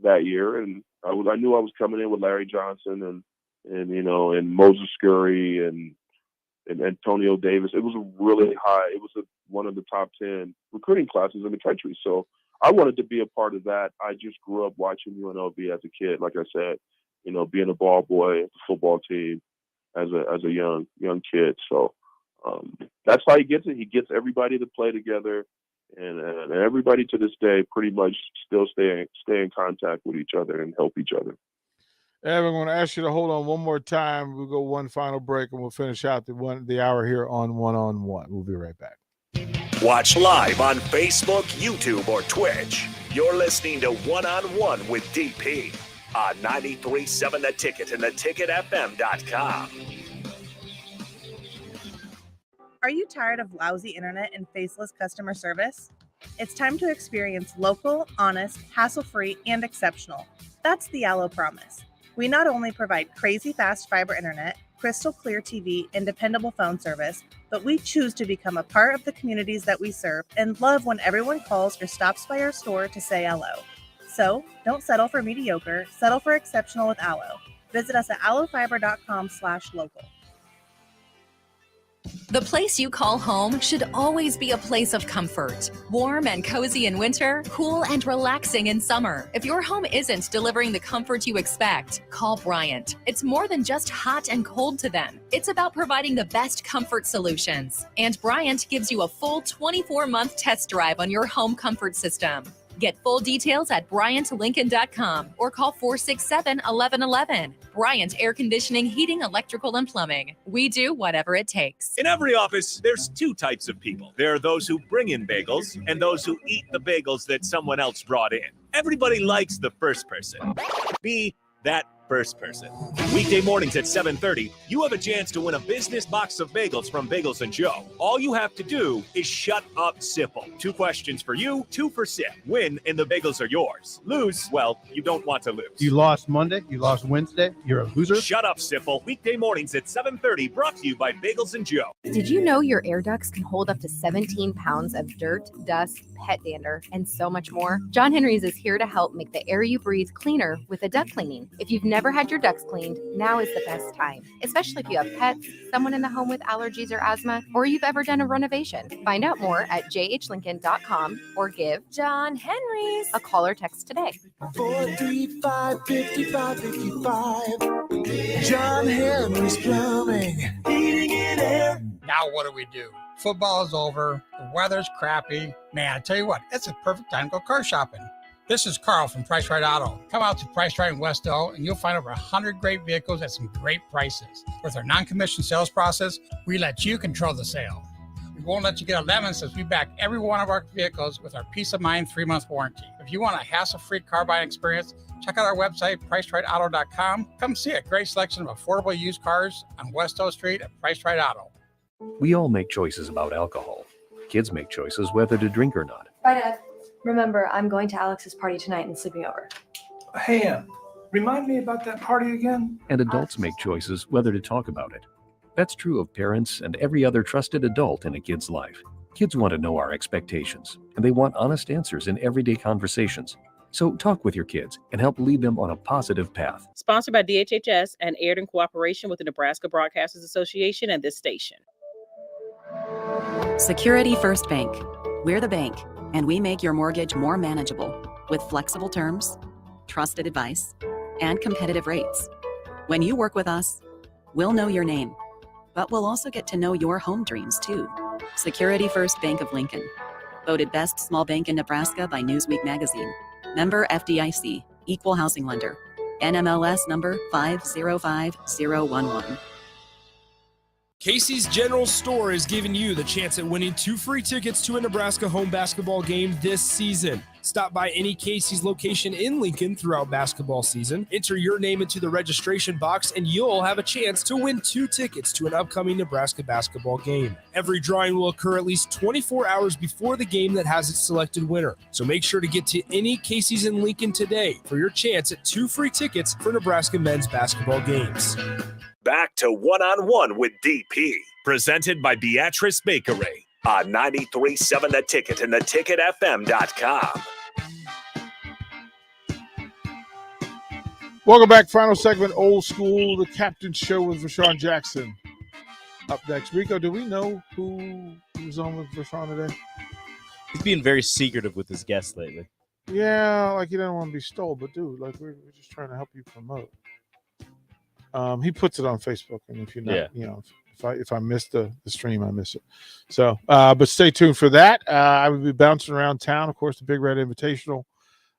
that year, and I knew I was coming in with Larry Johnson and Moses Scurry and Antonio Davis. It was a really high. It was one of the top 10 recruiting classes in the country. So I wanted to be a part of that. I just grew up watching UNLV as a kid. Like I said, being a ball boy at the football team as a young kid. So that's how he gets it. He gets everybody to play together, and everybody to this day pretty much still stay in contact with each other and help each other. Evan, I'm going to ask you to hold on one more time. We'll go one final break, and we'll finish out the hour here on One-on-One. We'll be right back. Watch live on Facebook, YouTube, or Twitch. You're listening to One-on-One with DP on 93.7 The Ticket and theticketfm.com. Are you tired of lousy internet and faceless customer service? It's time to experience local, honest, hassle-free, and exceptional. That's the Allo Promise. We not only provide crazy fast fiber internet, crystal clear TV, and dependable phone service, but we choose to become a part of the communities that we serve and love when everyone calls or stops by our store to say hello. So don't settle for mediocre, settle for exceptional with Allo. Visit us at allofiber.com/local. The place you call home should always be a place of comfort. Warm and cozy in winter, cool and relaxing in summer. If your home isn't delivering the comfort you expect, call Bryant. It's more than just hot and cold to them. It's about providing the best comfort solutions. And Bryant gives you a full 24-month test drive on your home comfort system. Get full details at BryantLincoln.com or call 467-1111. Bryant Air Conditioning, Heating, Electrical, and Plumbing. We do whatever it takes. In every office, there's two types of people. There are those who bring in bagels and those who eat the bagels that someone else brought in. Everybody likes the first person. Be that first person. Weekday mornings at 7:30, you have a chance to win a business box of bagels from Bagels and Joe. All you have to do is shut up, Sipple. 2 questions for you, 2 for Sip. Win, and the bagels are yours. Lose, well, you don't want to lose. You lost Monday, you lost Wednesday, you're a loser. Shut up, Sipple. Weekday mornings at 7:30, brought to you by Bagels and Joe. Did you know your air ducts can hold up to 17 pounds of dirt, dust, pet dander, and so much more? John Henry's is here to help make the air you breathe cleaner with a duct cleaning. If you've never had your ducts cleaned, now is the best time, especially if you have pets, someone in the home with allergies or asthma, or you've ever done a renovation. Find out more at jhlincoln.com or give John Henry's a call or text today. 435-5555. John Henry's Plumbing. Heating and air. Now what do? Football is over. The weather's crappy. Man, I tell you what, it's a perfect time to go car shopping. This is Carl from Price Right Auto. Come out to Price Right in West Elk and you'll find over 100 great vehicles at some great prices. With our non-commissioned sales process, we let you control the sale. We won't let you get a lemon since we back every one of our vehicles with our peace of mind 3-month warranty. If you want a hassle-free car buying experience, check out our website, PriceRightAuto.com. Come see a great selection of affordable used cars on West Elk Street at Price Right Auto. We all make choices about alcohol. Kids make choices whether to drink or not. Bye, Dad. Remember, I'm going to Alex's party tonight and sleeping over. Hey, remind me about that party again? And adults make choices whether to talk about it. That's true of parents and every other trusted adult in a kid's life. Kids want to know our expectations, and they want honest answers in everyday conversations. So talk with your kids and help lead them on a positive path. Sponsored by DHHS and aired in cooperation with the Nebraska Broadcasters Association and this station. Security First Bank. We're the bank, and we make your mortgage more manageable with flexible terms, trusted advice, and competitive rates. When you work with us, we'll know your name, but we'll also get to know your home dreams too. Security First Bank of Lincoln. Voted best small bank in Nebraska by Newsweek magazine. Member FDIC, equal housing lender. NMLS number 505011. Casey's General Store is giving you the chance at winning 2 free tickets to a Nebraska home basketball game this season. Stop by any Casey's location in Lincoln throughout basketball season, enter your name into the registration box, and you'll have a chance to win 2 tickets to an upcoming Nebraska basketball game. Every drawing will occur at least 24 hours before the game that has its selected winner. So make sure to get to any Casey's in Lincoln today for your chance at 2 free tickets for Nebraska men's basketball games. Back to One-on-One with DP, presented by Beatrice Bakery on 93.7 The Ticket and theticketfm.com. Welcome back. Final segment, Old School, the Captain Show with Rashawn Jackson. Up next. Rico, do we know who was on with Rashawn today? He's being very secretive with his guests lately. Yeah, like you don't want to be stole, but dude, like we're just trying to help you promote. He puts it on Facebook, and if you're not, you know, if I miss the stream, I miss it. So, but stay tuned for that. I will be bouncing around town. Of course, the Big Red Invitational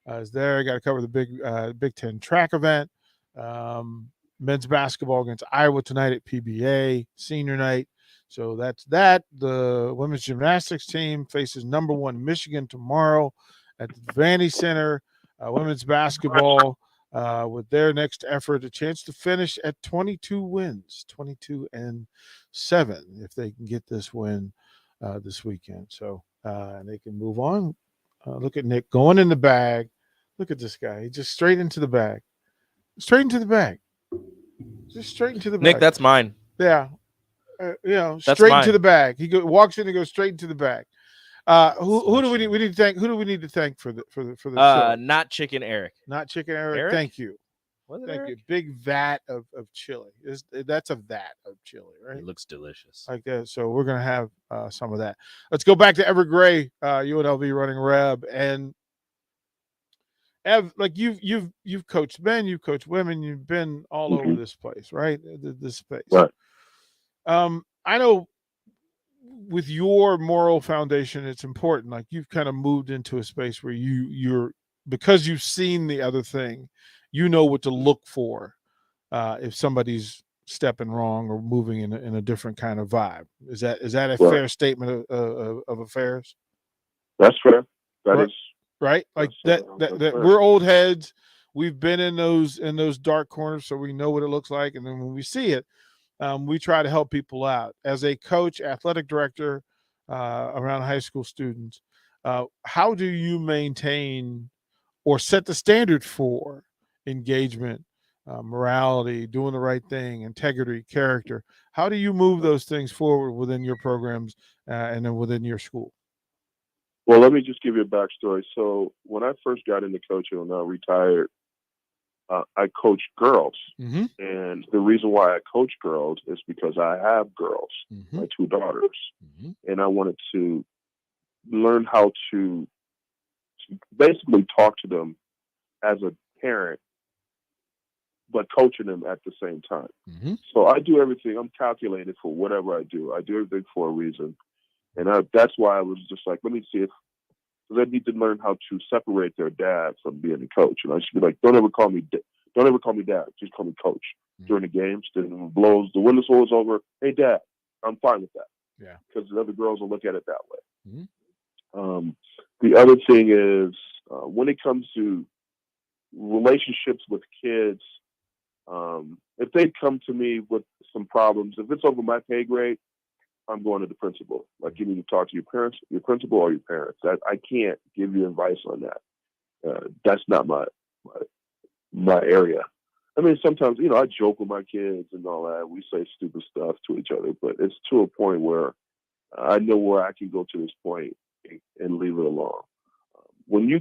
is there. I got to cover the Big Ten track event. Men's basketball against Iowa tonight at PBA senior night. So that's that. The women's gymnastics team faces number 1 Michigan tomorrow at the Vandy Center. Women's basketball. With their next effort, a chance to finish at 22 wins, 22-7, if they can get this win this weekend. So and they can move on. Look at Nick going in the bag. Look at this guy. He just straight into the bag. Straight into the bag. Just straight into the bag. Nick, that's mine. Yeah. Straight into the bag. He walks in and goes straight into the bag. Who do we need? We need to thank. Who do we need to thank for the show? Not Chicken Eric. Not Chicken Eric. Thank you. Thank you. Big vat of chili. That's a vat of chili, right? It looks delicious. Like that. So we're gonna have some of that. Let's go back to Everett Gray, UNLV running Reb, and Ev. Like you've coached men, you've coached women, you've been all over this place, right? This space. Right. I know. With your moral foundation, it's important. Like you've kind of moved into a space where you're because you've seen the other thing, you know what to look for if somebody's stepping wrong or moving in a different kind of vibe. Is that a fair statement of affairs? That's fair. That is right. Like that we're old heads. we've been in those dark corners, so we know what it looks like. And then when we see it, we try to help people out. As a coach, athletic director around high school students, how do you maintain or set the standard for engagement, morality, doing the right thing, integrity, character? How do you move those things forward within your programs and then within your school? Well, let me just give you a backstory. So when I first got into coaching and I retired, I coached girls. Mm-hmm. And the reason why I coach girls is because I have girls, Mm-hmm. my 2 daughters. Mm-hmm. And I wanted to learn how to basically talk to them as a parent, but coaching them at the same time. Mm-hmm. So I do everything. I'm calculated for whatever I do. I do everything for a reason. And that's why I was just like, let me see if they need to learn how to separate their dad from being a coach. And I should be like, don't ever call me dad. Just call me coach during the games. Then when it blows, the whistle is over. Hey, dad, I'm fine with that. Yeah. Because the other girls will look at it that way. Mm-hmm. The other thing is when it comes to relationships with kids, if they come to me with some problems, if it's over my pay grade, I'm going to the principal. Like, you need to talk to your parents, your principal, or your parents. I can't give you advice on that. That's not my area. I mean, sometimes, I joke with my kids and all that. We say stupid stuff to each other, but it's to a point where I know where I can go to this point and leave it alone. When I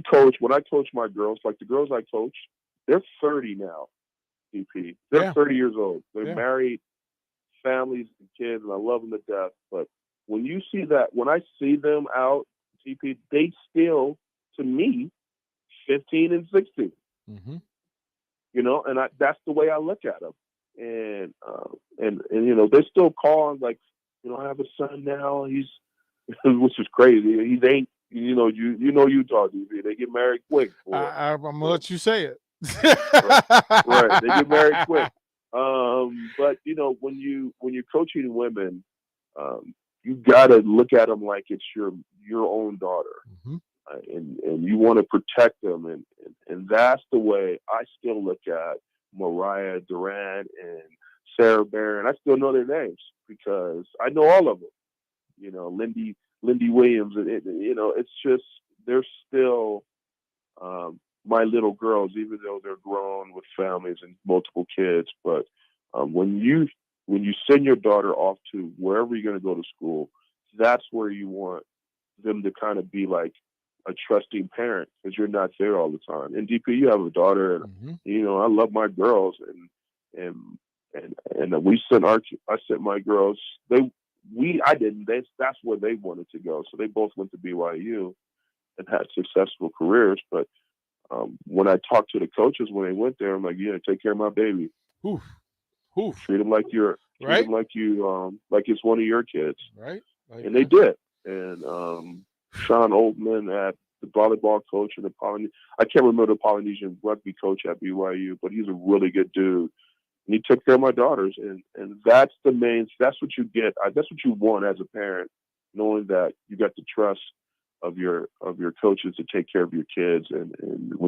coach my girls, like the girls I coach, they're 30 now, DP. They're 30 years old. They're married, families and kids, and I love them to death. But when I see them out, DP, they still, to me, 15 and 16. Mm-hmm. And that's the way I look at them. And they still call like, I have a son now. He's, which is crazy. He's 8. Utah, DP. They get married quick. I'm gonna let you say it. Right. They get married quick. But when you're coaching women, you gotta look at them like it's your own daughter. Mm-hmm. And you want to protect them, and that's the way I still look at Mariah Durant and Sarah Barron. I still know their names because I know all of them. Lindy Williams. It's just they're still my little girls, even though they're grown with families and multiple kids. But when you send your daughter off to wherever you're going to go to school, that's where you want them to kind of be like a trusting parent, because you're not there all the time. And DP, you have a daughter, and I love my girls, and I sent my girls. I didn't. That's where they wanted to go. So they both went to BYU and had successful careers. But when I talked to the coaches when they went there, I'm like, yeah, take care of my baby. Oof. Treat him like treat him like it's one of your kids. Right. And they did. And Sean Oldman at the volleyball coach and I can't remember the Polynesian rugby coach at BYU, but he's a really good dude. And he took care of my daughters, and that's that's what you get. That's what you want as a parent, knowing that you got the trust of your coaches to take care of your kids, and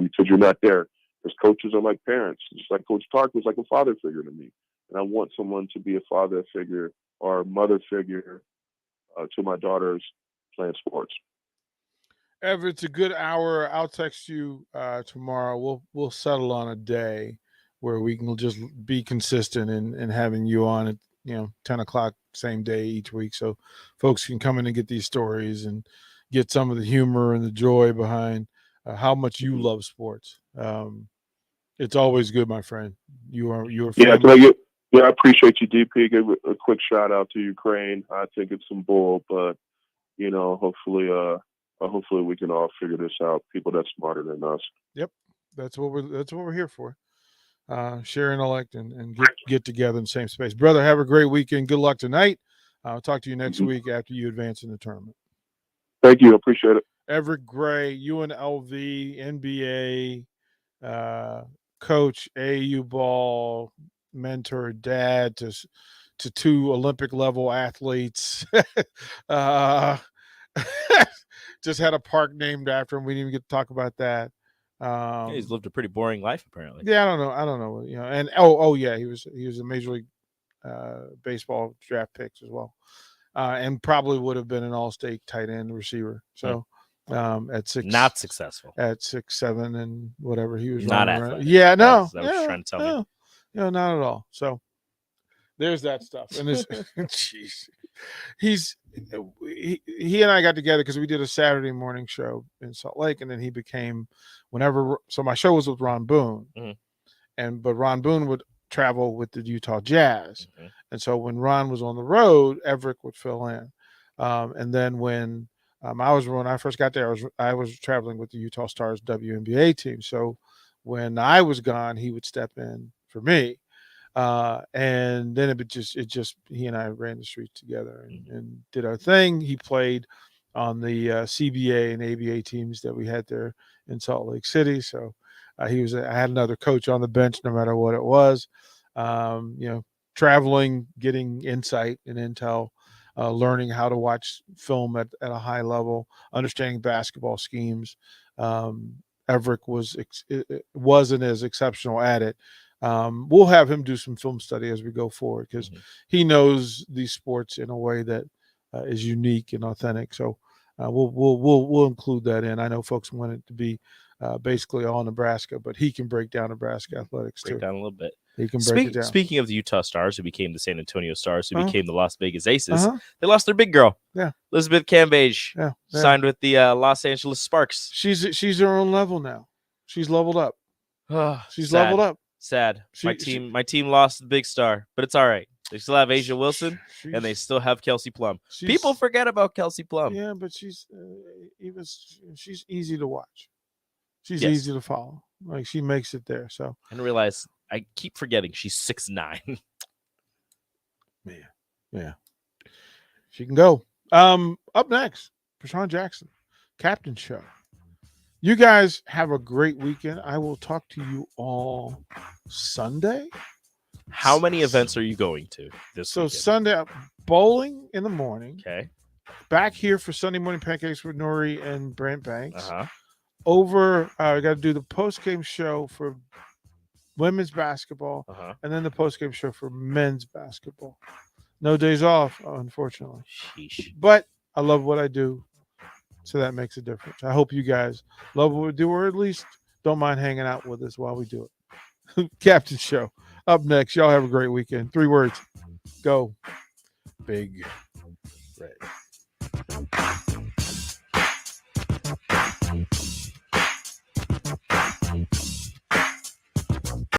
because you're not there, because coaches are like parents. Just like Coach Clark was like a father figure to me, and I want someone to be a father figure or a mother figure to my daughters playing sports. Ever, it's a good hour. I'll text you tomorrow. We'll settle on a day where we can just be consistent in having you on at 10 o'clock same day each week, so folks can come in and get these stories and get some of the humor and the joy behind how much you love sports. It's always good, my friend. You are family. I appreciate you, DP. Give a quick shout out to Ukraine. I think it's some bull, but hopefully we can all figure this out. People that's smarter than us. Yep, that's what we're here for. Share intellect and get together in the same space. Brother, have a great weekend. Good luck tonight. I'll talk to you next week after you advance in the tournament. Thank you. Appreciate it. Everett Gray, UNLV, NBA, coach, AAU ball, mentor, dad to 2 Olympic level athletes. Just had a park named after him. We didn't even get to talk about that. He's lived a pretty boring life, apparently. Yeah, I don't know. You know, and yeah, he was a Major League Baseball draft picks as well, and probably would have been an All-State tight end receiver. So at 6, not successful at 6'7" and whatever he was not running athletic. around. Yeah, no, That was trying to tell me. No, not at all. So there's that stuff. And his, jeez, he and I got together because we did a Saturday morning show in Salt Lake, and then he became so my show was with Ron Boone, but Ron Boone would travel with the Utah Jazz, and so when Ron was on the road, Everett would fill in, and then when I first got there, I was traveling with the Utah Stars WNBA team. So when I was gone, he would step in for me. And then he and I ran the streets together and did our thing. He played on the CBA and ABA teams that we had there in Salt Lake City. So I had another coach on the bench no matter what it was. Traveling, getting insight and intel, learning how to watch film at a high level, understanding basketball schemes. Everett wasn't as exceptional at it. We'll have him do some film study as we go forward because he knows these sports in a way that is unique and authentic. So we'll include that in. I know folks want it to be basically all Nebraska, but he can break down Nebraska athletics too. Break down a little bit. He can break it down. Speaking of the Utah Stars, who became the San Antonio Stars, who became the Las Vegas Aces, they lost their big girl. Yeah, Elizabeth Cambage signed with the Los Angeles Sparks. She's her own level now. She's leveled up. She's Sad. leveled up. Sad. My team lost the big star, but it's all right. They still have Asia Wilson, and they still have Kelsey Plum. People forget about Kelsey Plum. Yeah, but she's easy to watch. She's easy to follow. Like she makes it there. So I didn't realize. I keep forgetting she's 6'9". Yeah, she can go. Up next, Prashawn Jackson, Captain Show. You guys have a great weekend. I will talk to you all Sunday. How many events are you going to this weekend? Sunday, bowling in the morning. Okay. Back here for Sunday morning pancakes with Nori and Brent Banks. Over, I got to do the post-game show for women's basketball, and then the post-game show for men's basketball. No days off, unfortunately. Sheesh. But I love what I do, so that makes a difference. I hope you guys love what we do, or at least don't mind hanging out with us while we do it. Captain Show. Up next. Y'all have a great weekend. 3 words. Go. Big Red.